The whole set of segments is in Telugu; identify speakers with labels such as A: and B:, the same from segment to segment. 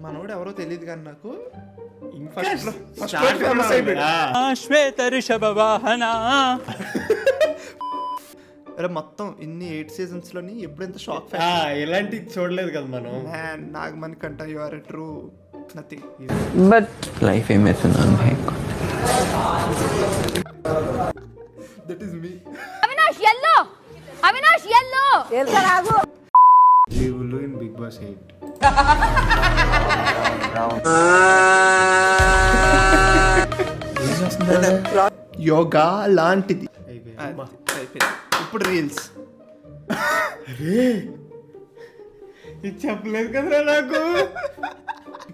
A: మనోడు ఎవరో తెలియదు కానీ నాకు
B: శ్వేత ఋషభ వాహన.
A: అరే మొత్తం ఇన్ని 8 seasons లోని ఎప్పుడు ఎంత షాక్
C: ఎలాంటి చూడలేదు కదా మనం.
A: నాగమణి కంట you are true nothing
B: but life ఏమైతుందో
A: that is me.
D: Avinash yellow ఎల్కరాగు
C: జీవులు ఇన్ బిగ్ బాస్ 8.
A: యోగా లాంటిది.
C: అయిపోయింది.
A: ఇప్పుడు రీల్స్
C: ఇది చెప్పలేదు కదరా నాకు.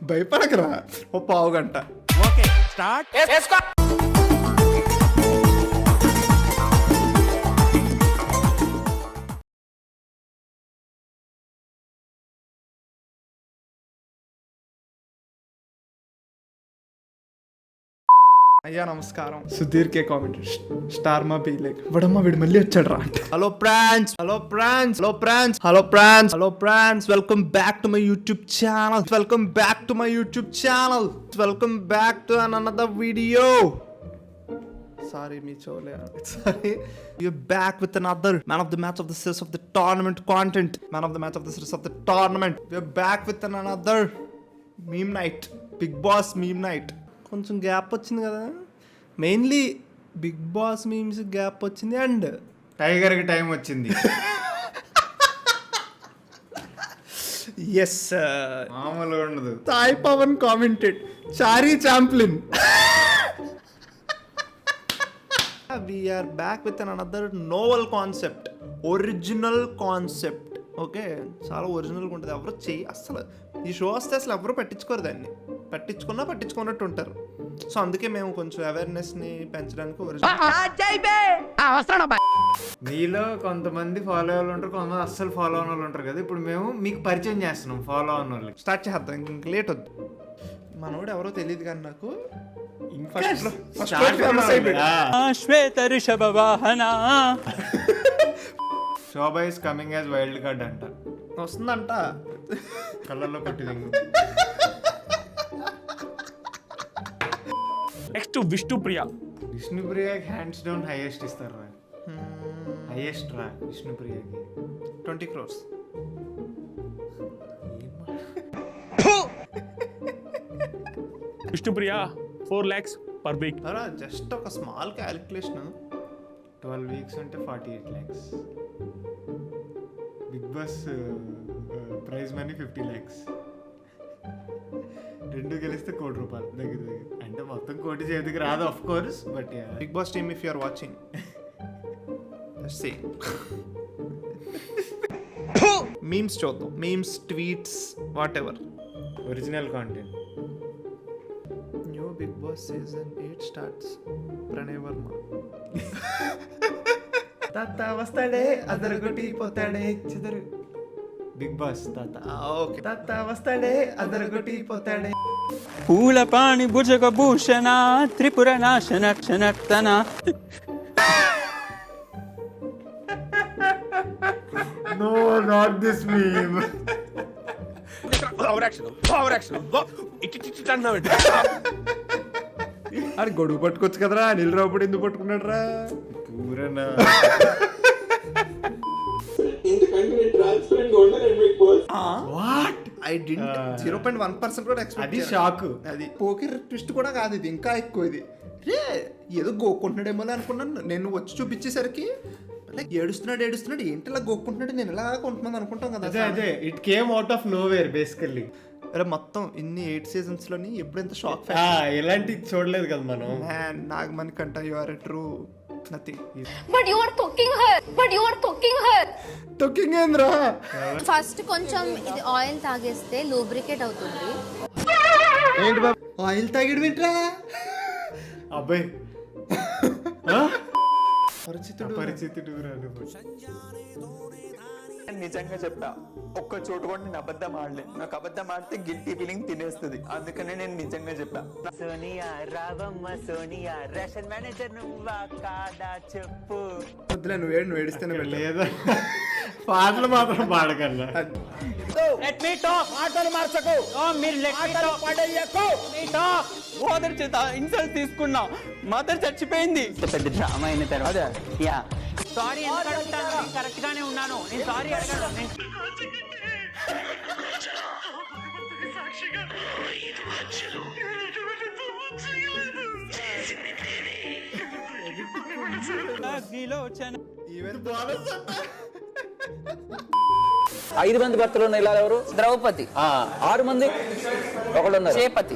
A: భయపడకరా ఓ పావు గంట.
B: Okay start.
A: అయ్యా నమస్కారం. సుధీర్ కే కామెంట్ స్టార్ మా బీ లైక్ వడమ్మ వీడు మళ్ళీ వచ్చాడు రా. Hello friends, hello friends, hello friends, hello friends, hello friends, welcome back to my YouTube channel, welcome back to my YouTube channel, welcome back to another video. Sorry, me chole. Sorry. We're back with another man of the match of the series of the tournament content. Man of the match of the series of the tournament. We're back with another meme night. Big Boss meme night. కొంచెం గ్యాప్ వచ్చింది కదా, mainly Bigg Boss memes gap వచ్చింది అండ్
C: టైగర్కి టైం వచ్చింది.
A: ఎస్
C: మామూలుగా ఉండదు.
A: సాయి పవన్ కామెంటెడ్ చారీ చాంప్లిన్. We are back with another novel concept, original concept. ఓకే, చాలా ఒరిజినల్గా ఉంటుంది. ఎవరు చెయ్యి అసలు ఈ షో వస్తే అసలు ఎవరు పట్టించుకోరు, దాన్ని పట్టించుకున్నట్టు ఉంటారు. సో అందుకే మేము కొంచెం అవేర్నెస్ని పెంచడానికి
C: మీలో కొంతమంది ఫాలో అయ్యే వాళ్ళు ఉంటారు, కొంతమంది అస్సలు ఫాలో అవ్వని వాళ్ళు ఉంటారు కదా. ఇప్పుడు మేము మీకు పరిచయం చేస్తున్నాం ఫాలో అవ్వని వాళ్ళకి.
A: స్టార్ట్ చేద్దాం, ఇంక లేట్ వద్దు. మనోడు ఎవరో తెలియదు కానీ నాకు
B: శ్వేత ఋషభ వాహన.
C: Shobha is coming as wild card అంట.
A: వస్తుందంట
C: కళ్ళల్లో కొట్టి దింగు.
B: నెక్స్ట్ విష్ణుప్రియ.
C: విష్ణుప్రియకి హ్యాండ్స్ డౌన్ హైయెస్ట్ ఇస్తారు రా. హైయెస్ట్ రా విష్ణుప్రియకి
A: 20 crores.
B: విష్ణుప్రియ 4 lakhs per week.
A: అలా జస్ట్ ఒక స్మాల్ క్యాలిక్యులేషన్.
C: 12 weeks అంటే 48 lakhs. Bigg Boss prize money 50 lakhs. 2 గెలిస్తే ₹1 కోటి దగ్గర అంటే మొత్తం కోటి చేతికి రాదు of course. But
A: Bigg Boss team if you are watching say memes చూద్దాం. Memes, tweets, whatever.
C: Original content.
A: New Bigg Boss season 8 starts. Pranay Varma తాత వస్తాడే అదరగొట్టి పోతాడే చిదరు.
C: బిగ్ బాస్ తాత.
A: ఓకే, తాత వస్తాడే అదరగొట్టి పోతాడే.
B: పూల పాణి భుజగ భూషణ త్రిపుర నాశన క్షణర్తన.
C: No not this meme.
A: అది గొడుగు పట్టుకోవచ్చు కదరా, అనిల్ రావుపడి ఎందుకు పట్టుకున్నాడు రా?
C: పూరనా
A: వాట్ ఐ డింట్ 0.1% కూడా ఎక్స్పెక్ట్.
C: అది షాక్.
A: అది పోకిర్ ట్విస్ట్ కూడా కాదు, ఇది ఇంకా ఎక్కువ. ఇది రే ఏదో గోక్కుంటున్నాడేమో అనుకున్నాను నేను. వచ్చి చూపించేసరికి లైక్ ఏడుస్తున్నాడు ఏంటి ఇలా గోక్కుంటున్నాడు, నేను ఇలా కొంటున్నాను అనుకుంటాం కదా.
C: అదే it came out of nowhere basically.
A: అరే మొత్తం ఇన్ని 8 seasons లోని ఎప్పుడు ఎంత షాక్
C: ఎలాంటి చూడలేదు కదా మనం.
A: నాగమణి కంట you are true nothing.
D: But you are cooking her
A: తొక్కింగ్ ఏంద్రా?
D: ఫస్ట్ కొంచెం ఇది ఆయిల్ తాగేస్తే లూబ్రికేట్ అవుతుంది.
A: ఏంటి బాబు ఆయిల్ తాగడం ఏంట్రా?
C: అబ్బాయి
A: పరిచితుడు
E: నిజంగా చెప్పా, ఒక్క చోటు కూడా నేను అబద్ధం ఆడలే. నాకు అబద్ధం ఆడితే గిల్టీ ఫీలింగ్ తినేస్తుంది, అందుకనే నేను నిజంగా చెప్పా.
B: సోనియా రావమ్మ సోనియా, రేషన్ మేనేజర్ నువ్వా కాదా చెప్పు.
A: వద్దులే, నువ్వు ఏడిస్తేనే
C: లేదా పాటలు మాత్రం పాడకన్నా.
B: Let me talk. మాటలు మార్చకు. మీరు let me talk. పడయ్యకు. Me talk. Mother చేత ఇన్సల్ట్ తీసుకున్నా. మదర్ చచ్చిపోయింది. పెద్ద డ్రామా అయిన తర్వాత యా సారీ ఎందుకు అడుగుతాను? నేను కరెక్ట్ గానే ఉన్నాను. నేను సారీ అడగను.
F: ఐదు మంది భర్తలు ఉన్న ఇల్లాలు ఎవరు?
G: ద్రౌపది,
F: 6 మంది ఒకళ్ళు ఉన్నారు.
G: చేపతి.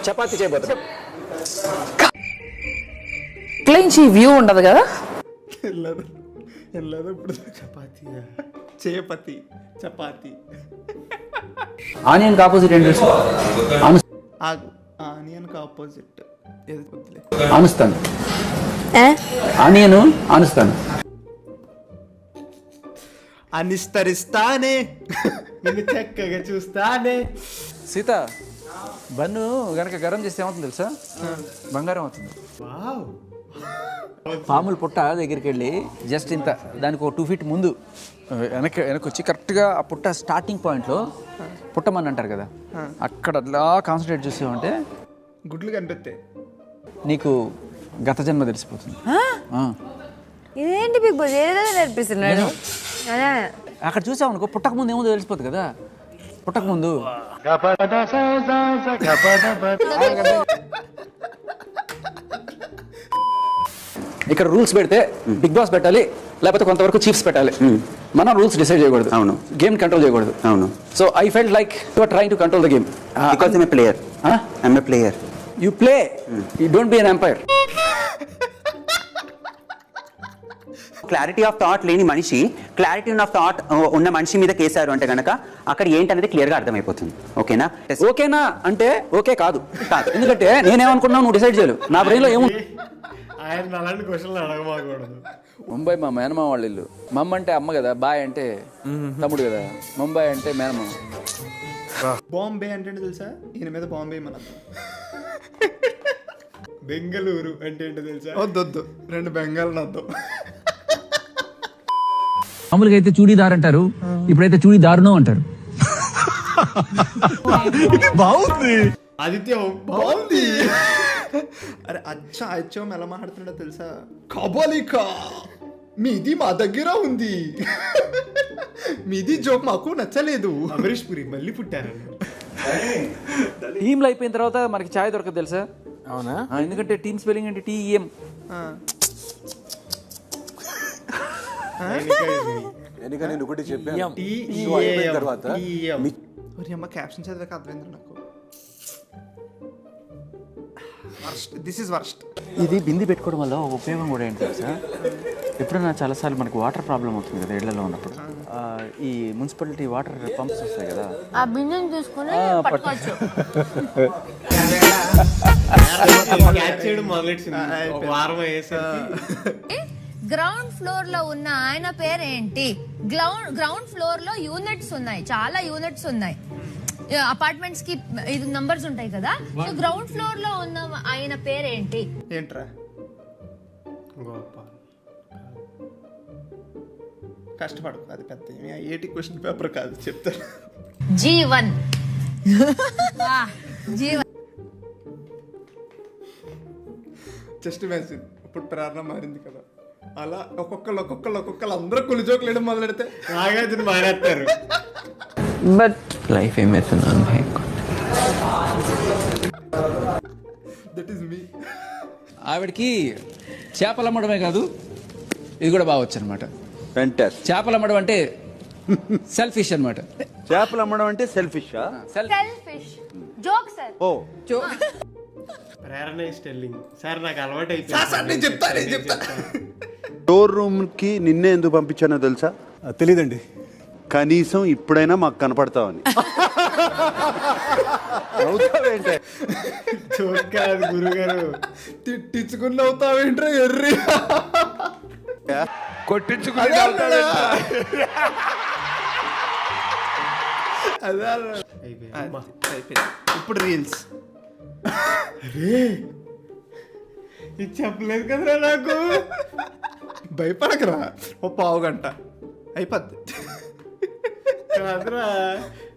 F: చపాతి చేయబోతున్నారు.
G: ఇట్లా నుంచి వ్యూ ఉండదు కదా.
A: వెళ్ళదు ఇప్పుడు చపాతి
F: ఆనియన్ ఆపోజిట్ ఏంటి?
A: ఆనియన్కి ఆపోజిట్ ఏది వద్దులే.
F: ఆనుస్తాను. ఆనియన్ ఆనుస్తాను.
A: అనిస్తరిస్తానే నిన్ను చక్కగా చూస్తానే.
F: సీత, బన్ను గనక గరం చేస్తే ఏమవుతుంది తెలుసా? బంగారం అవుతుంది. పాముల పుట్ట దగ్గరికి వెళ్ళి జస్ట్ ఇంత దానికి ఒక 2 feet ముందు వెనక్కి వచ్చి కరెక్ట్గా ఆ పుట్ట స్టార్టింగ్ పాయింట్లో పుట్టమని అంటారు కదా, అక్కడ అలా కాన్సన్ట్రేట్ చూసామంటే
A: గుడ్లు కనిపిస్తాయి.
F: నీకు గత జన్మ తెలిసిపోతుంది.
D: ఇదేంటి బిగ్ బాస్ ఏదో నేర్పిస్తున్నాడు. అదే
F: అక్కడ చూసావు అనుకో, పుట్టక ముందు ఏముందో తెలిసిపోతుంది కదా. పుట్టక ముందు ఇక్కడ రూల్స్ పెడితే బిగ్ బాస్ పెట్టాలి, లేకపోతే కొంతవరకు చీఫ్స్ పెట్టాలి. మనం రూల్స్ డిసైడ్ చేయకూడదు.
H: అవును.
F: గేమ్ కంట్రోల్ చేయకూడదు.
H: అవును.
F: So I felt like you are trying to control the game.
H: Because I'm a player. I'm a player.
F: You play, you don't be an umpire.
H: Clarity of thought లేని మనిషి క్లారిటీ ఆఫ్ థాట్ ఉన్న మనిషి మీద కేసారు అంటే గనక అక్కడ ఏంటనేది క్లియర్ గా అర్థమైపోతుంది. ఓకేనా?
F: ఓకేనా అంటే ఓకే కాదు. ఎందుకంటే నేనేమనుకున్నావు నువ్వు డిసైడ్ చేయలేవు. నా బ్రెయిన్ లో ఏముంది?
C: ఆయన అలాంటి క్వశ్చన్లు అడగమాకూడదు.
F: ముంబై మా మేనమామ వాళ్ళ ఇల్లు. మమ్మ అంటే అమ్మ కదా, బాయ్ అంటే తమ్ముడు కదా, ముంబై అంటే మేనమామ.
A: బాంబే అంటే తెలుసా? ఈయన మీద బాంబే మన బెంగళూరు అంటే ఏంటో తెలుసా? వద్దొద్దు, 2 బెంగాల్ నద్దు.
F: మామూలుగా అయితే చూడీదార్ అంటారు, ఇప్పుడైతే చూడీదారును అంటారు.
C: ఆదిత్య బాగుంది.
A: అరే అచ్చం ఎలా మాట్లాడుతున్నాడో తెలుసా? కబలికా మీది మా దగ్గర ఉంది, మీది జోక్ మాకు నచ్చలేదు.
C: అమరీష్ పురి మళ్ళీ పుట్టారు.
F: టీంలు అయిపోయిన తర్వాత మనకి ఛాయ్ దొరకదు తెలుసా? అవునా? ఎందుకంటే టీమ్ స్పెల్లింగ్ అంటే TEM.
A: అమ్మ క్యాప్షన్ చదివాక అర్థమైంది నాకు. This is worst.
F: ఇది బింది పెట్టుకోవడం వల్ల ఒక ఉపయోగం కూడా ఏంటి తెలుసా? ఎప్పుడైనా చాలాసార్లు మనకు వాటర్ ప్రాబ్లం అవుతుంది కదా ఇళ్లలో ఉన్నప్పుడు, ఈ మున్సిపాలిటీ వాటర్ పంప్స్ వస్తాయి కదా,
D: ఆ బిందెని తీసుకుని పట్టుకోవచ్చు.
C: క్యాచ్ చేయడం మొదలెట్టింది. ఒక వారం అయ్యేసరికి
D: గ్రౌండ్ ఫ్లోర్ లో ఉన్న ఆయన పేరేంటి? గ్రౌండ్ ఫ్లోర్ లో యూనిట్స్ ఉన్నాయి, చాలా యూనిట్స్ ఉన్నాయి. అపార్ట్మెంట్స్ కి ఇది నంబర్స్ ఉంటాయి కదా. సో గ్రౌండ్ ఫ్లోర్ లో ఉన్న ఆయన పేరేంటి?
A: ఏంట్రా
C: గోపాల్.
A: కష్టపడు, అది పెద్ద ఏటి క్వశ్చన్ పేపర్ కాదు, చెప్తారు.
D: జీవన్. జీవన్
A: జస్ట్ ఇమాజిన్, ఇప్పుడు ప్రేరణ మారింది కదా, అలా ఒక్కొక్కరు అందరూ కొన్ని జోకులు వేయడం మొదలెడితే
C: నాగార్జున మారేస్తారు.
G: బట్
B: లైఫ్ ఏమవుతున్నాను?
A: That is me.
F: ఆవిడకి చేపలు అమ్మడమే కాదు, ఇది కూడా బాగా వచ్చు అనమాట. చేపలు అమ్మడం అంటే సెల్ఫిష్ అనమాట.
H: చేపలు అమ్మడం అంటే సెల్ఫిషా?
D: Selfish joke sir.
C: Prerana is telling. Sir నాకు అలవాటు
A: సార్ నేను చెప్తా.
H: స్టోర్ రూమ్ కి నిన్నే ఎందుకు పంపించానో తెలుసా?
I: తెలీదండి.
H: కనీసం ఇప్పుడైనా మాకు కనపడతావని.
C: జోక్ కాదు గురుగారు.
A: తిట్టించుకుని అవుతావేంట్రా ఎర్రి?
H: కొట్టించుకుని
A: ఇప్పుడు రీల్స్.
C: ఇది చెప్పలేదు కదరా నాకు.
A: భయపడకరా, ఓ 1/2 గంట అయిపోద్ది.
C: కాదురా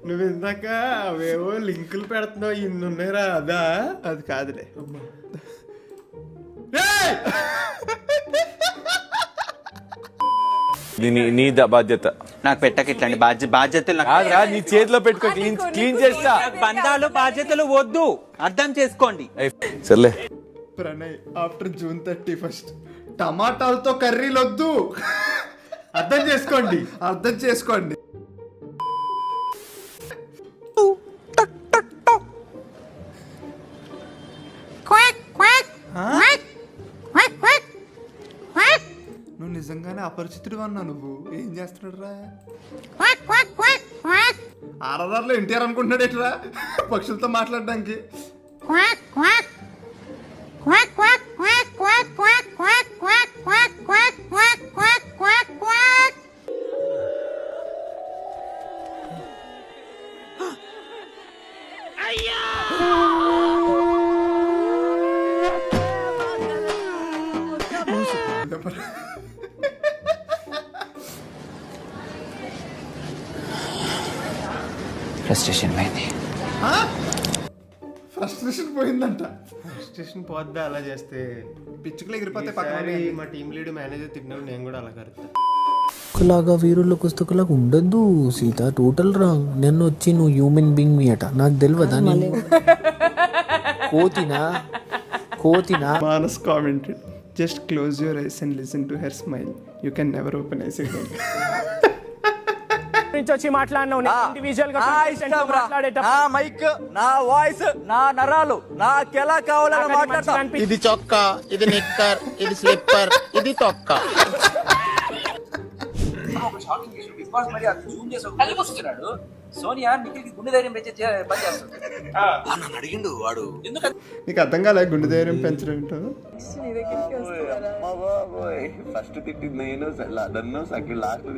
C: నువ్వు ఇందాక అవేవో లింకులు పెడుతున్నావు ఇన్ని ఉన్నాయిరా అదా?
A: అది కాదులే.
I: నీ బాధ్యత.
H: నాకు పెట్టక ఇట్లాంటి బాధ్యతలు నాకు
I: కాదురా, నీ చేతిలో పెట్టుకో, క్లీన్ చేస్తా.
H: బంధాలు బాధ్యతలు వద్దు, అర్థం చేసుకోండి.
I: సర్లే.
A: ప్రణయ్ ఆఫ్టర్ June 31 టమాటాలతో కర్రీలు వద్దు.
C: అర్థం చేసుకోండి.
A: అర్థం చేసుకోండి. నువ్వు నిజంగానే అపరిచితుడు అన్నా. నువ్వు ఏం చేస్తున్నాడు రా? ఆర్ఆర్ఆర్లో ఎన్టీఆర్ అనుకుంటున్నాడు ఎట్లా పక్షులతో మాట్లాడడానికి?
H: ఫ్రస్ట్రేషన్ పోయింది.
A: ఫ్రస్ట్రేషన్ పోయిందంట.
C: స్టేషన్ పోద్దా అలా చేస్తే?
A: పిచ్చుకలు ఎగిరిపోతే
C: ఈసారి మా టీం లీడ్ మేనేజర్ తిట్టినప్పుడు నేను కూడా అలా కరుతా.
J: లాగా వీరుల పుస్తకులకు ఉండద్దు సీత, టోటల్ రాంగ్. నిన్న వచ్చి నువ్వు హ్యూమన్ బీయింగ్ మీ అట, నాకు తెలియదా? కోతినా
A: Manas commented, just close your eyes and listen to her smile, you can never open eyes again.
B: వచ్చి మాట్లాడినావు ఇండివిజువల్ గా
F: నా మైక్, నా వాయిస్, నా నరాలు నాకెలా కావాలని మాట్లాడతా.
B: ఇది చొక్కా, ఇది నిక్కర్, ఇది స్లిప్పర్, ఇది తొక్క.
F: సోనియా నిఖిల్కి గుండె ధైర్యం పెంచే పని చేస్తుంది. నన్ను అడిగిండు వాడు ఎందుకంటే
A: నీకు అర్థం కాలే గుండె ధైర్యం పెంచడం ఏంటో.
E: ఫస్ట్ తిట్టింది నేను, నన్ను సకి లాస్ట్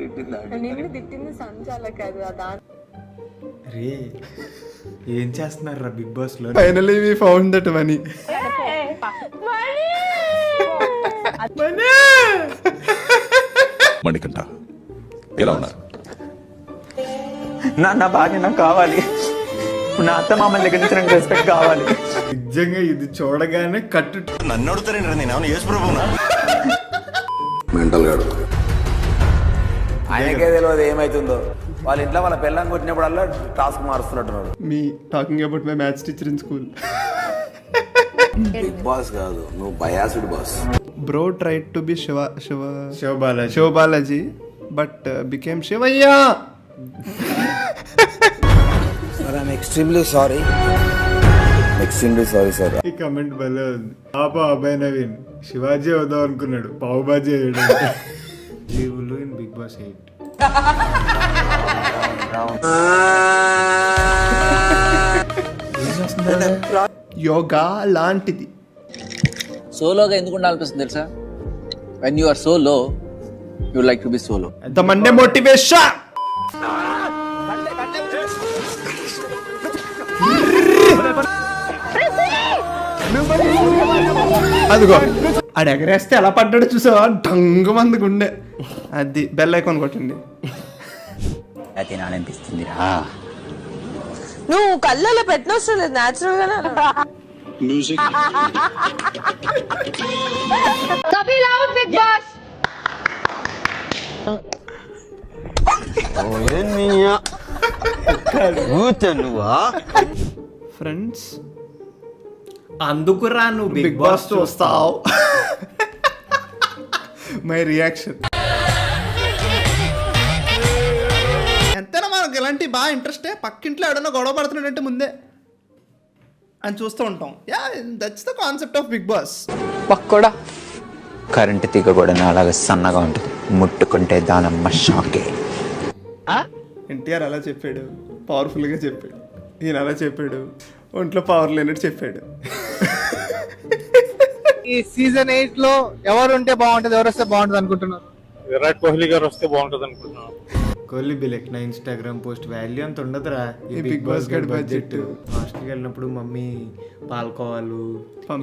E: తిట్టింది
G: సంచాల కదా.
C: రే ఏం చేస్తున్నారు రా బిగ్ బాస్ లో?
A: Finally we found that money.
I: Manikanta ఎలా ఉన్నారు?
E: నా భార్య నాకు కావాలి, నా అత్త మామల దగ్గర నుంచి నాకు రెస్పెక్ట్ కావాలి.
C: నిజంగా ఇది చూడగానే కట్టు.
I: నన్ను అడుగుతారండి, నేను యేసు ప్రభువునా?
J: మెంటల్ గాడు.
F: ఆయనకే తెలియదు ఏమైతుందో. వాళ్ళ ఇంట్లో వాళ్ళ పిల్లని కొట్టినప్పుడల్లా టాస్క్ మారుస్తున్నట్టున్నాడు.
A: Me talking about my maths teacher in school.
J: Bigg Boss కాదు, నువ్వు biased boss.
A: Bro tried to be
C: Sivabalaji
A: Sivabalaji but became Shivayya.
J: I'm extremely sorry sir.
C: ఈ కమెంట్ భలే ఉంది. పాప అబ్బాయి నవీన్ శివాజీ అవుదాం అనుకున్నాడు, పావుబాజీ అయ్యాడు. జీవులు ఇన్ బిగ్ బాస్ 8.
A: యోగా లాంటిది.
F: సోలోగా ఎందుకు ఉండాలనిపిస్తుంది తెలుసా? When you are solo you like to be solo.
A: The Monday motivation. అదిగో ఆడు ఎగరేస్తే ఎలా పడ్డాడు చూసావా? డంగు మంది గుండె. అది బెల్ ఐకాన్ కొట్టండి.
H: తినాలనిపిస్తుంది.
G: నువ్వు కళ్ళలో పెట్టనవసరం లేదు, న్యాచురల్ గానే
D: Kapil out Bigg Boss.
A: Friends
C: అందుకురా నువ్వు
A: బిగ్ బాస్ చూస్తావు. మై రియాక్షన్ ఎంతైనా మనకు ఇలాంటి బాగా ఇంట్రెస్టే. పక్కింట్లో ఎవడన్నా గొడవ పడుతున్నాడంటే ముందే అని చూస్తూ ఉంటాం. Yeah that's the concept of Bigg Boss.
G: పక్కోడా
H: కరెంటు తీగ కూడా అలాగే సన్నగా ఉంటుంది, ముట్టుకుంటే దానమ్మ షాకే.
A: ఎన్టీఆర్ అలా చెప్పాడు, పవర్ఫుల్గా చెప్పాడు. ఈయన అలా చెప్పాడు, ఒంట్లో పవర్ లేనట్టు చెప్పాడు.
B: ఈ సీజన్ 8 లో ఎవరు ఉంటే బాగుంటది, ఎవరు వస్తే బాగుంటది అనుకుంటున్నారు? విరాట్ కోహ్లీ గారు వస్తే బాగుంటది అనుకుంటున్నాను.
C: కోహ్లీ బిలెక్ నా ఇన్స్టాగ్రామ్ పోస్ట్ వాల్యూ అంత ఉండదురా.
A: ఈ బిగ్ బాస్ గడి బడ్జెట్.
C: హాస్టల్కి వెళ్ళినప్పుడు మమ్మీ పాలకోవాలు,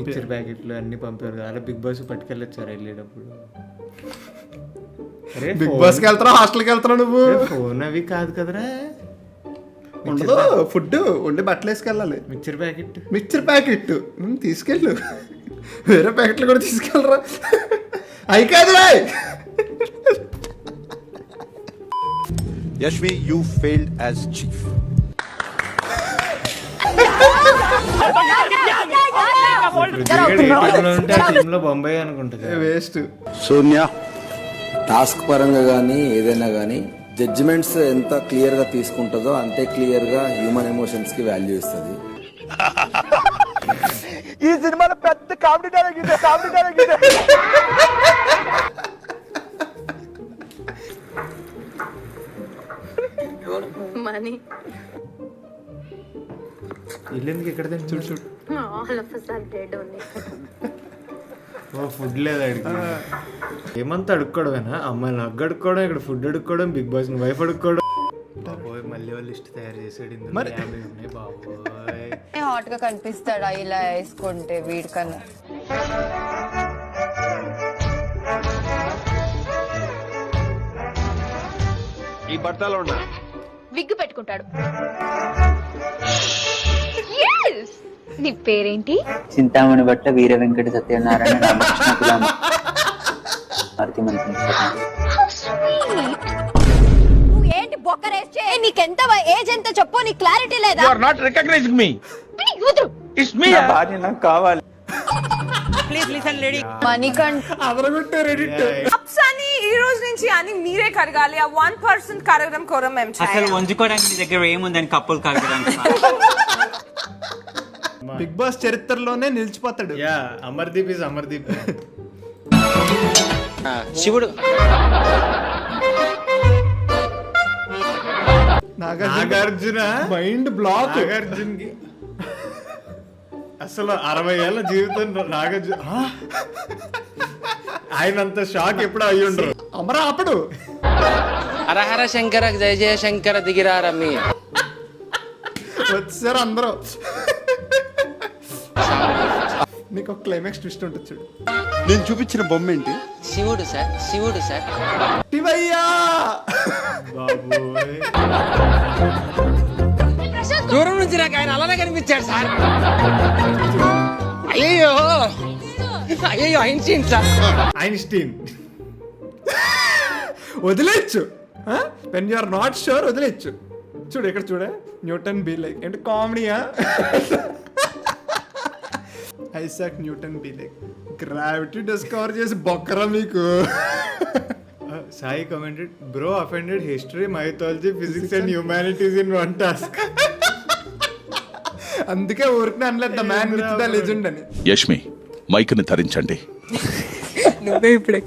C: మిక్చర్ ప్యాకెట్లు అన్ని పంపారు కదా, అలా బిగ్ బాస్ పట్టుకెళ్ళొచ్చారు వెళ్ళేటప్పుడు.
A: బిగ్ బాస్ కి వెళ్తారా హాస్టల్కి వెళ్తారా నువ్వు?
C: ఫోన్ అవి కాదు కదరా,
A: ఉండదు ఫుడ్ వండి బట్టలు వేసుకెళ్ళాలి.
C: Mixture packet.
A: మిక్చర్ ప్యాకెట్ తీసుకెళ్ళు, వేరే ప్యాకెట్లు కూడా తీసుకెళ్ళరా. అయి కాదురా.
I: Yashmi, you failed as chief.
C: Team లో బొంబాయి అనుకుంటా.
A: వేస్ట్.
I: సోనియా,
K: టాస్క్ పరంగా కానీ ఏదైనా కానీ జడ్జిమెంట్స్ ఎంత క్లియర్గా తీసుకుంటుందో అంతే క్లియర్గా హ్యూమన్ ఎమోషన్స్కి వాల్యూ ఇస్తుంది.
B: ఈ సినిమాలో పెద్ద కామెడీ డైలాగ్ ఇది.
D: మనీ
C: ఇల్లు ఎందుకు ఇక్కడ తిని చూడు చూడు.
D: All of us are dead only.
C: ఓ ఫుడ్ లేదు అడిగి ఏమంతా అడుక్కోవడమేనా? అమ్మాయిని నాకు అడుక్కోవడం, ఇక్కడ ఫుడ్ అడుక్కోవడం, బిగ్ బాస్ వైఫ్ అడుక్కోవడం. బాబోయ్ మళ్ళీ వాళ్ళు లిస్ట్ తయారు చేసాడు. ఇందులో 50 ఉన్నాయి బాబోయ్.
G: హాట్ గా కనిపిస్తాడా ఇలా వేసుకుంటే వీడికన్నా?
I: ఈ బట్టలో ఉన్నా
D: విగ్గు పెట్టుకుంటాడు. నీ పేరేంటి?
H: చింతామణి బట్ల వీర వెంకట సత్యనారాయణ రామకృష్ణ కులాం భారతి మంత్రి.
G: నువ్వు ఏంటి బొక్కరేస్తే? నీకెంత ఏజ్ ఎంత చెప్పు, నీ క్లారిటీ లేదా?
B: You are not recognising me. It's me.
E: నా భార్య నాకు కావాలి.
B: Please listen lady.
G: మణికంఠ
A: అదరగొట్టే రెడిట్.
G: అని ఈ రోజు నుంచి అని మీరే కడగాలి. ఆ 1% కడగడం కోరం మేము
B: అసలు వంచుకోవడానికి నీ దగ్గర ఏముందని కప్పులు కడగడానికి?
A: బిగ్ బాస్ చరిత్రలోనే నిలిచిపోతాడు.
C: Yeah, Amardeep is Amardeep.
B: శివుడు
C: నాగార్జున
A: మైండ్ బ్లాక్.
C: నాగార్జున్ కి అసలు 60 ఏళ్ళ జీవితం నాగార్జున ఆయన అంత షాక్ ఎప్పుడు అయ్యి ఉండరు.
A: అమరాపడు.
B: హరహర శంకర జయ జయ శంకర దిగిరారమ్మి.
A: వచ్చారు అందరూ. నీకు ఒక క్లైమాక్స్ ట్విస్ట్ ఉంటుంది చూడు.
I: నేను చూపించిన బొమ్మ ఏంటి?
B: శివుడు సార్, శివుడు సార్.
A: శివయ్యా.
C: బాబోయ్
B: దూరం నుంచి నాకు ఆయన అలానే కనిపించాడు సార్. అయ్యో అయ్యో ఐన్స్టీన్ సార్.
C: ఐన్స్టీన్.
A: వదిలేచ్చు. When you are not sure వదిలేచ్చు. చూడు ఇక్కడ చూడే, న్యూటన్ బి లైక్ అంటే కామెడీయా? Isaac Newton be like gravity discover చేసి బొక్కరా మీకు.
C: Sai commented, bro offended history, mythology, physics and humanities in one task.
A: అందుకే ఊరికి అనలేదు the man with the legend అని.
I: యష్మి, మైక్ని ధరించండి.
G: నువ్వే ఇప్పుడే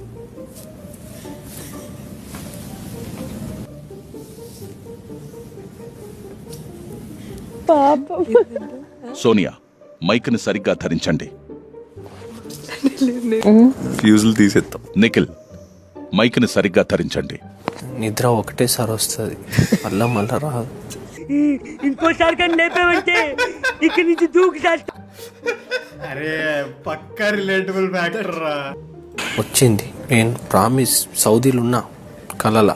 I: సోనియా, మైక్ని సరిగ్గా ధరించండి. ఫ్యూజులు తీసేద్దాం. నిఖిల్, మైక్ని సరిగ్గా ధరించండి.
J: నిద్ర ఒకటేసారి వస్తుంది, మళ్ళా రాదు.
B: ఇంకోసారి కానీ లేపావంటే ఇక్కడి నుంచి దూకుతా.
C: అరే పక్కా రిలేటబుల్ ఫ్యాక్టర్ రా.
J: వచ్చింది. నేను ప్రామిస్ సౌదీలో ఉన్నా కలలా.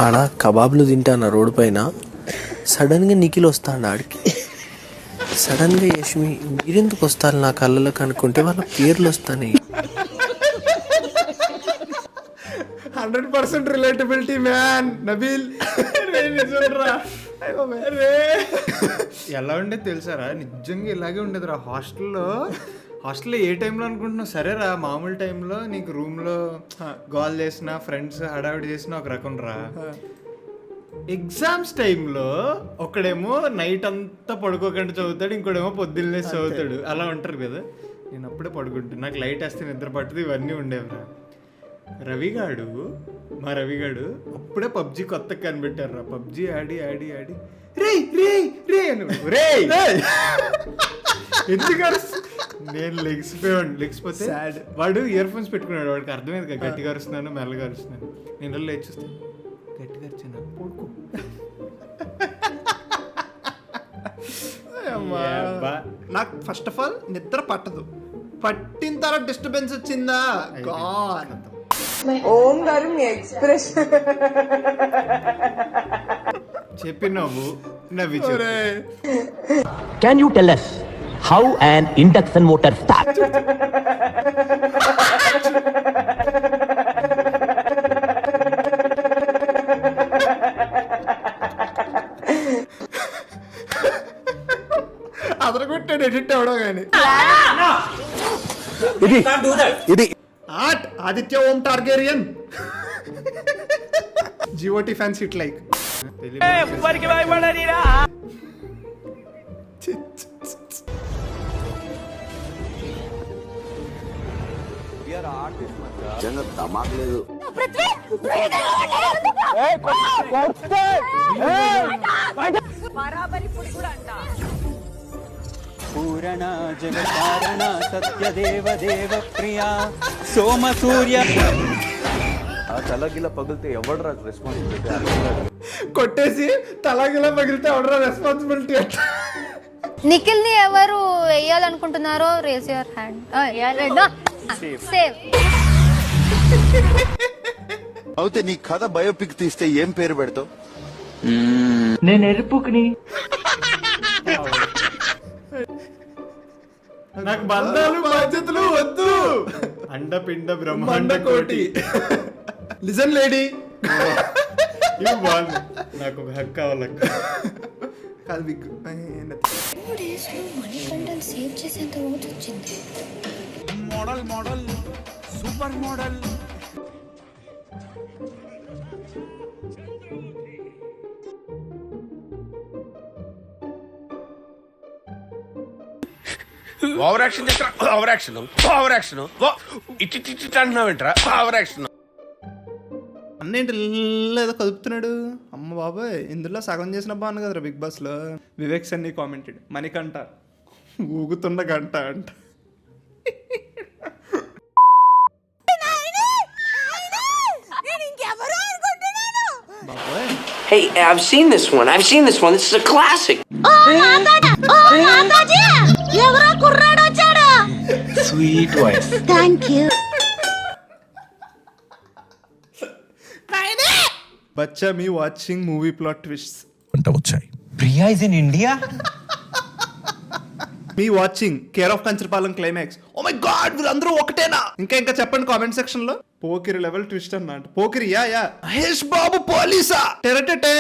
J: ఆడ కబాబ్లు తింటాను రోడ్డు పైన. సడన్గా నిఖిల్ వస్తాడు ఆడికి. సడన్గా యష్మి మీరెందుకు వస్తారు నా కళ్ళలోకి అనుకుంటే వాళ్ళ పేర్లు వస్తాయి.
A: 100% రిలేటబిలిటీ మ్యాన్ నబీల్.
C: ఎలా ఉండేది తెలుసారా? నిజంగా ఇలాగే ఉండేది రా. హాస్టల్లో ఏ టైంలో అనుకుంటున్నావు? సరేరా, మామూలు టైంలో నీకు రూమ్లో గోల్ చేసిన ఫ్రెండ్స్ హడావిడి చేసిన ఒక రకం రా. ఎగ్జామ్స్ టైంలో ఒకడేమో నైట్ అంతా పడుకోకుండా చదువుతాడు, ఇంకోడేమో పొద్దున్నే చదువుతాడు. అలా ఉంటారు కదా. నేను అప్పుడే పడుకుంటాను, నాకు లైట్ వేస్తే నిద్ర పట్టుది. ఇవన్నీ ఉండేవిరా. మా రవిగాడు అప్పుడే పబ్జి కొత్తగా కనిపెట్టారు రా. పబ్జి ఆడి ఆడి ఆడి రే రే రే అని రే ఎందుకు నేను లెగిసిపోతే వాడు ఇయర్ ఫోన్స్ పెట్టుకున్నాడు. వాడికి అర్థమైంది కదా, గట్టిగా అరుస్తున్నాను మెల్లగా అరుస్తున్నాను. నేను లేచి చూస్తే గట్టిగా అరిచాను, పడుకో.
A: నాకు ఫస్ట్ ఆఫ్ ఆల్ నిద్ర పట్టదు. పట్టిన తర్వాత డిస్టర్బెన్స్ వచ్చిందా గాన్.
G: ఓం గారు మీ ఎక్స్ప్రెషన్
C: చెప్పి నవ్వు నవ్వి
L: Can you tell us how an induction motor starts?
C: అదరగొట్టాడు ఎడిట్ అవడం కానీ
L: ఇది
C: art Aditya Om Targaryen GOT fans it like
K: దమాక్ లేదు.
B: పూరణ జగతారణ సత్యదేవ దేవ ప్రియ సోమ సూర్య.
J: ఆ తలగిల పగిలితే ఎవడు రా రెస్పాన్సిబిలిటీ?
C: కొట్టేసి తలాగిలా పగిలితే ఎవడరా రెస్పాన్సిబిలిటీ అంటే
D: నిఖిల్ ని ఎవరు వేయాలనుకుంటున్నారో రేస్ యువర్ హ్యాండ్. సేవ్.
I: అయితే నీ కథ బయోపిక్ తీస్తే ఏం పేరు పెడతావు?
L: నేను ఎరుపుకుని
C: నాకు బంధాలు బాధ్యతలు వద్దు. అండపిండ బ్రహ్మాండ కోటి. లిజన్ లేడీ, నాకు ఒక హక్ కావాలక్క. కాదు బిగ్
D: సేవ్ చేసేంత రోజు వచ్చింది.
B: Model model super model.
M: Over action చేస్తా. ఓవర్ యాక్షన్ ఓవర్ యాక్షన్ ఇట్టి అంటున్నావేంట్రా? ఓవర్ యాక్షన్
A: అన్నేంటి ఏదో కదుపుతున్నాడు. అమ్మ బాబాయ్, ఇందులో సగం చేసిన బాగుంది కదరా బిగ్ బాస్ లో. వివేక్ సన్నీ కామెంటెడ్ మణికంఠ ఊగుతున్న గంట అంట.
L: Hey, I've seen this one. This is a classic. Sweet wife.
D: Thank you.
A: బచ్చా me watching movie plot twists
I: అంట వచ్చాయి.
L: Priya is in India?
A: Me watching Care of Kancharapalem climax. Oh my god, వీళ్ళందరూ ఒకటేనా? ఇంకా చెప్పండి కామెంట్ సెక్షన్ లో. పోకిరి లెవెల్ ట్విస్ట్ అన్నమాట. పోకిరి యా మహేష్ బాబు పోలీసా టెరటటే.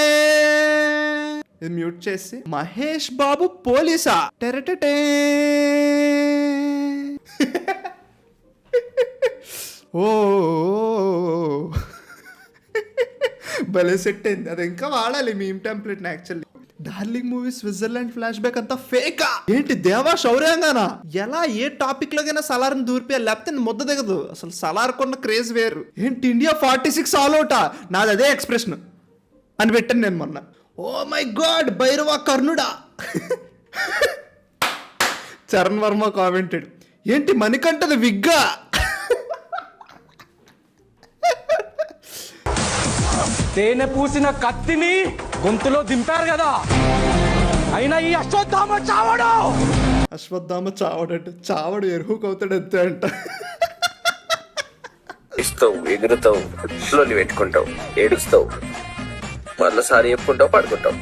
A: ఇది మ్యూట్ చేసి మహేష్ బాబు పోలీసా టెరటటే. ఓ భలే సెట్ అయింది. అది ఇంకా వాడాలి meme template actually. Darling movie Switzerland flash back అంతా ఫేకా ఏంటి? దేవా శౌర్యంగానా? ఎలా ఏ టాపిక్ లోకైనా సలార్ని దూరిపోయాలి, లేకపోతే ముద్ద దిగదు. అసలు సలార్ కొన్న క్రేజ్ వేరు. ఏంటి ఇండియా 46 ఆల్ అవుటా? నాది అదే ఎక్స్ప్రెషన్ అని పెట్టాను నేను మొన్న. ఓ మై గాడ్, భైరవ కర్ణుడా. చరణ్ వర్మ కామెంటెడ్ ఏంటి మణికంఠది విగ్గా?
L: తేనె పూసిన కత్తిని గొంతులో దింపారు కదా, అయినా ఈ అశ్వత్థామ చావడు.
A: అశ్వత్థామ చావడంట. చావడు ఎరువుకు అవుతాడు అంతే అంట.
J: ఇస్తావు, ఎగురుతావు, లోని పెట్టుకుంటావు, ఏడుస్తావు, మళ్ళీసారి చెప్పుకుంటావు, పడుకుంటావు.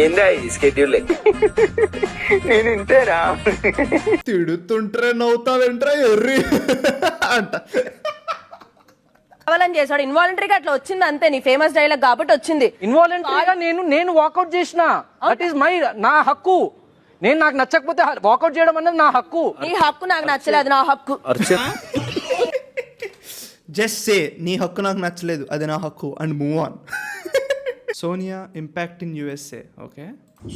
J: ఏందా ఇది స్కెడ్యూల్?
B: నేను ఇంతేరా.
A: తిడుతుంటే నవ్వుతావేంట్రా ఎర్రి అంట.
G: కావాలని చేశాడు, ఇన్వాలంటరీగా అట్లా వచ్చింది అంతే. నీ ఫేమస్ డైలాగ్ కాబట్టి వచ్చింది.
L: ఇన్వాలంటరీగా నేను వాకౌట్ చేసిన. దట్ ఈస్ మై, నా హక్కు. నాకు నచ్చకపోతే వాకౌట్ చేయడం అనేది నా హక్కు.
G: నీ హక్కు నాకు నచ్చలేదు, నా హక్కు.
A: జస్ట్ సే నీ హక్కు నాకు నచ్చలేదు, అది నా హక్కు and move on. Sonia impact in USA. Okay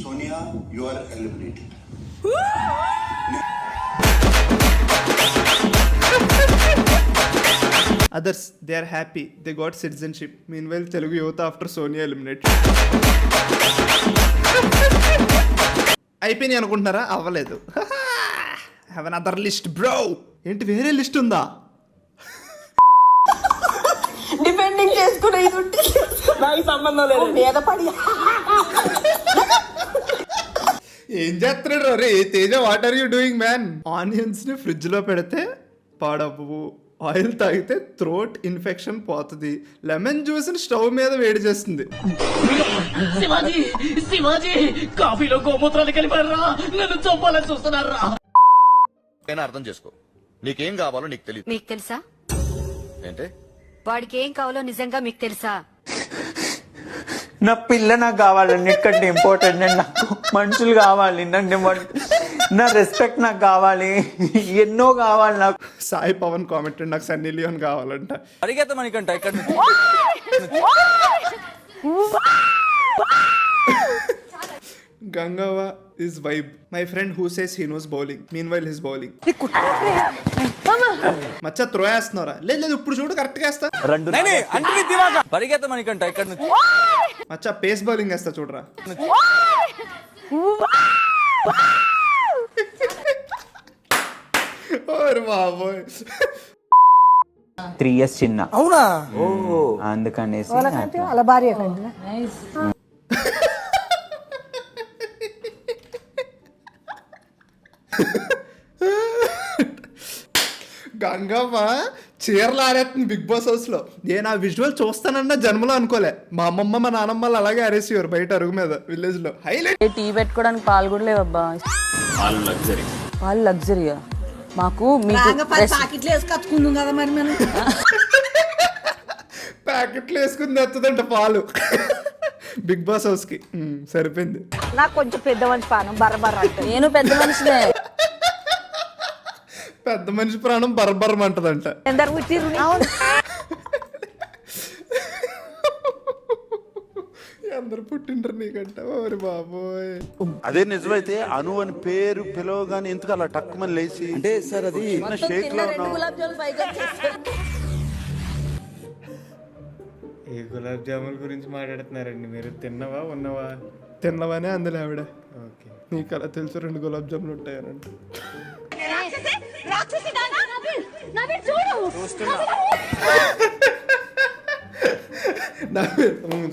I: Sonia, you are eliminated.
A: Others, they are happy. They got citizenship. Meanwhile, Telugu youth after Sonia eliminated. అయిపోయినాయి అనుకుంటున్నారా? అవ్వలేదు. Have another list bro. ఏంటి వేరే లిస్ట్ ఉందా?
G: డిపెండింగ్ చేసుకునే నాకు సంబంధం లేదు. మీద పడి
A: ఏం చేస్తున్నాడు రే Teja? What are you doing man? Onions ని ఫ్రిడ్జ్ లో పెడితే పాడవు, ఆయిల్ తాగితే థ్రోట్ ఇన్ఫెక్షన్ పోతుంది. లెమన్ జ్యూస్ని స్టవ్ మీద వేడి చేస్తుంది.
N: కాఫీలో గోమూత్రాలు కలిపారా, నన్ను చంపాలని చూస్తున్నారా?
I: అర్థం చేసుకో, నీకేం కావాలో నీకు తెలియదు.
O: మీకు తెలుసా?
I: ఏంటే
O: వాడికి ఏం కావాలో నిజంగా మీకు తెలుసా?
B: నా పిల్ల నాకు కావాలి, అన్నిటికంటే ఇంపార్టెంట్. నాకు మనుషులు కావాలి, నా రెస్పెక్ట్ నాకు కావాలి, ఎన్నో కావాలి నాకు.
A: సాయి పవన్ కామెంట్, నాకు సన్నీ లియోన్ కావాలంట.
F: అడిగేత మనకంట ఇక్కడ
A: Gangava is vibe. My friend who says he knows bowling. Meanwhile he's bowling. Maccha throw వేస్తున్నారా? లేదు లేదు, ఇప్పుడు చూడు కరెక్ట్గా వేస్తా.
F: పరిగెత్త మనకంట ఇక్కడ నుంచి
A: మచ్చా పేస్ బౌలింగ్ వేస్తా చూడరా. ఓర్ బాబోయ్.
B: 3 years చిన్న.
L: అవునా?
B: అందుకనేసి
G: అలా భార్య
A: గంగవ్వ చీరలు ఆరేస్తుంది బిగ్ బాస్ హౌస్ లో. నేను ఆ విజువల్ చూస్తానన్నా జన్మలో అనుకోలే. మా అమ్మమ్మ మా నాన్నమ్మ అలాగే ఆరేసేవారు బయట అరుగు మీద విలేజ్ లో. హైలైట్.
P: టీ పెట్టుకోవడానికి పాలు కూడా లేవబ్బా. పాలు లగ్జరీయా? మాకు
G: ప్యాకెట్లు వేసుకొచ్చుకుందాం కదా మరి మనం.
A: ప్యాకెట్లు వేసుకుని తెస్తుందంట పాలు బిగ్ బాస్ హౌస్ కి. సరిపోయింది.
G: నాకు కొంచెం పెద్ద మనిషి పానం బర్రబర్ర అంటే.
P: నేను పెద్ద మనిషినే.
A: పెద్ద మనిషి ప్రాణం బర్బరం అంటదంట.
G: ఎందరు పుట్టిర్రు?
A: అందరు పుట్టిండ్రు నీకంట. ఓరి బాబోయ్.
I: అదే నిజమైతే అను అని పేరు పిలవగానే ఎందుకు అలా టక్కుమని లేచి అంటే సార్ అది షేక్ లో
C: ఏ గులాబ్ జామున్ గురించి మాట్లాడుతున్నారండి మీరు? తిన్నవా ఉన్నవా?
A: తిన్నవానే అందులో ఆవిడ.
C: ఓకే,
A: నీకు అలా తెలుసు 2 గులాబ్ జాములు ఉంటాయనంట.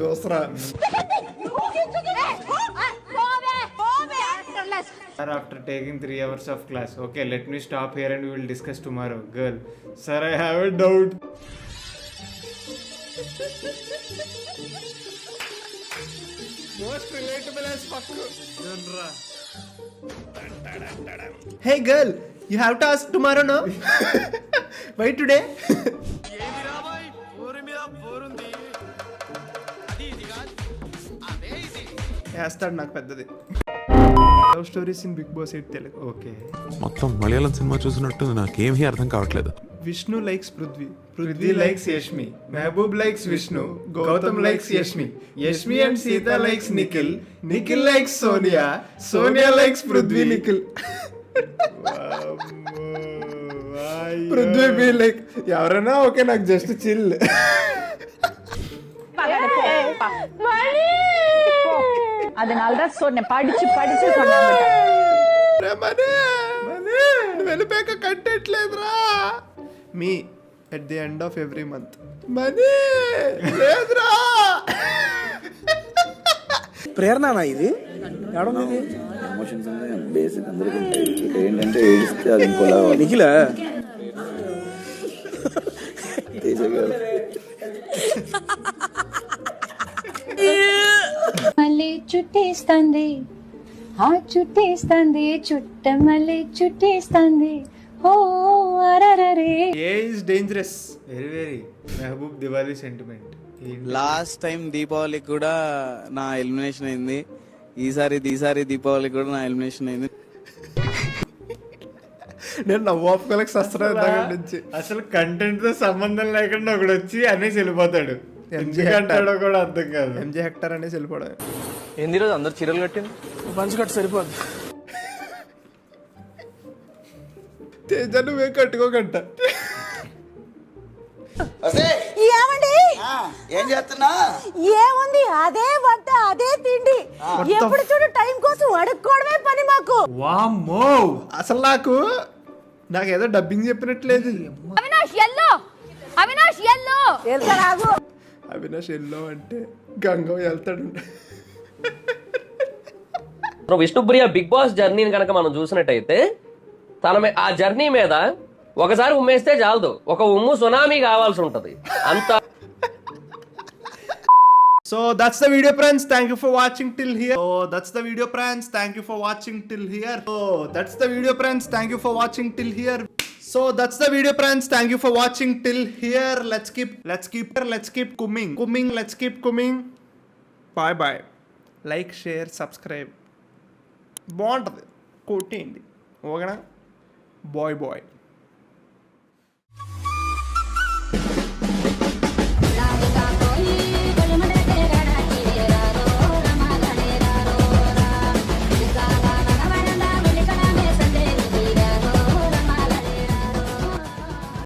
A: చూస్తారా?
C: Sir, after taking 3 hours of class, okay, let me stop here and we will discuss tomorrow. Girl, sir, I have a doubt.
A: Most relatable as fuck. Hey girl, you have to ask tomorrow, no? Why today? వేస్తాడు నాకు పెద్దది. Love stories in Bigg Boss 8 Telugu.
C: Okay,
M: మొత్తం మలయాళం సినిమా చూసినట్టు నాకేమీ అర్థం కావట్లేదు.
A: Vishnu likes Prithvi, Prithvi likes Yashmi, Mehboob likes Vishnu, Gautham likes Yashmi, Yashmi and Seetha likes Nikhil, Nikhil likes Sonia, Sonia likes Prithvi Nikhil. Prithvi be like ఎవరైనా ఓకే, నాకు జస్ట్ చిల్.
P: అది నల్లా సోనే పడిచి పడిచి
A: వెళ్ళిపోయాక కట్టట్లేదురా. Me at the end of every month money లేదురా.
L: ప్రేరణ ఇది
K: ఎమోషన్స్ బేసిక్ అందరికీ ఉంటాయి. ఏంటంటే ఏడిస్తే అది ఇంకోలా
L: నిఖిలా
Q: మళ్ళీ చుట్టేస్తుంది, ఆ చుట్టేస్తుంది, చుట్ట మళ్ళీ చుట్టేస్తుంది. ఓ అరరే.
A: A is dangerous.
C: Very very. Mehboob Diwali sentiment.
R: Last time Deepavali కూడా నా ఎలిమినేషన్ అయింది. ఈసారి దీపావళి కూడా నా ఎలిమినేషన్ అయింది.
A: నేను నవ్వు ఆపుకోలేక సస్త్రాలు నుంచి.
C: అసలు కంటెంట్ తో సంబంధం లేకుండా ఒకడు వచ్చి అనేసి వెళ్ళిపోతాడు. ఎందుకంటాడో కూడా అర్థం కాదు.
A: ఎంజే హెక్టర్ అనేసి వెళ్ళిపోవడం.
L: ఏంది రోజు అందరు చీరలు కట్టింది, పంచి కట్టు సరిపోద్ది.
A: తేజ నువ్వే కట్టుకోకంట.
G: ఏమండి
R: ఏం చేస్తున్నా?
G: ఏముంది, అదే వంట అదే తిండి. ఎప్పుడు చూడు టైం కోసం అడుక్కోవడమే పని మాకు.
A: వామ్మో, అసలు నాకు ఏదో డబ్బింగ్ చెప్పినట్లేదు.
D: అవినాష్ ఎల్లో, అవినాష్ ఎల్లో
G: వెళ్తారాగు.
A: అవినాష్ ఎల్లో అంటే గంగ వెళ్తాడు.
L: విష్ణుప్రియ బిగ్ బాస్ జర్నీని కనుక మనం చూసినట్టయితే ఆ జర్నీ మీద
N: ఒకసారి ఉమ్మేస్తే చాలదు, ఒక ఉమ్ము సునామీ కావాల్సి ఉంటది అంత.
A: So that's the video, friends. Thank you for watching till here. So that's the video, friends. Thank you for watching till here. So that's the video, friends. Thank you for watching till here. So that's the video, friends. Thank you for watching till here. Let's keep coming. Let's keep coming. Bye. Like, share, subscribe. బాగుంటుంది కొట్టేయండి ఓకేనా బాయ్